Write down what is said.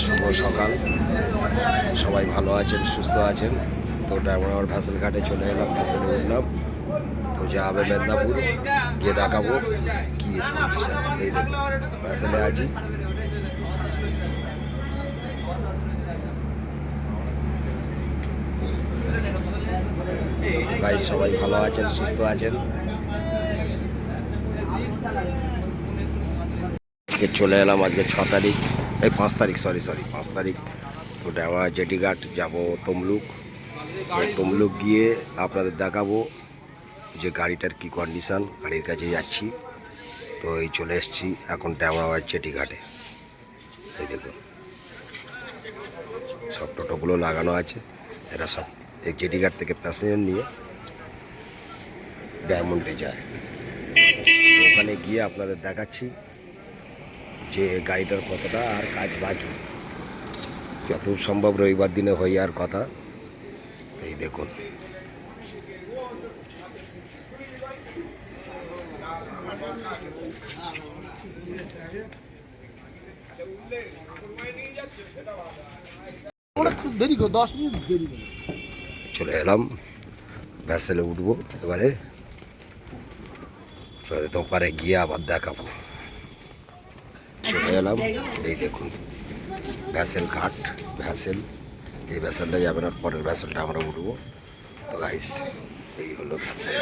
শুভ সকাল, সবাই ভালো আছেন, সুস্থ আছেন। তো ওটা আমরা আবার ভ্যাসেল ঘাটে চলে এলাম, ভ্যাসেলে উঠলাম। তো যাবে মেদিনীপুর, গিয়ে দেখাবো কি কন্ডিশন। এই দেখুন ভ্যাসেলে আছি। গাইস সবাই ভালো আছেন, সুস্থ আছেন। আজকে চলে এলাম, আজকে 6 তারিখ, এই 5 তারিখ, সরি 5 তারিখ। ওটা আমার জেটিঘাট যাবো তমলুক। তমলুক গিয়ে আপনাদের দেখাবো যে গাড়িটার কি কন্ডিশন। গাড়ির কাছে যাচ্ছি। তো এই চলে এসেছি এখন ড্যামরাবাদ জেটিঘাটে। এই দেখুন সব টোটোগুলো লাগানো আছে। এরা সব এই জেটিঘাট থেকে প্যাসেঞ্জার নিয়ে ডায়মন্ডে যায়। ওখানে গিয়ে আপনাদের দেখাচ্ছি যে গাড়িটার কতটা আর কাজ বাকি। যত সম্ভব রবিবার দিনে হয়ে যাওয়ার কথা। এই দেখুন চলে এলাম, ভ্যাসেলে উঠবো এবারে। ওপারে গিয়ে আবার দেখাবো। চলে এলাম, এই দেখুন ভ্যাসেল ঘাট, ভ্যাসেল। এই ভ্যাসেলটা যাবে না, পরের ভ্যাসেলটা আমরা উঠবো। তো গাইস এই হলো ভ্যাসেল।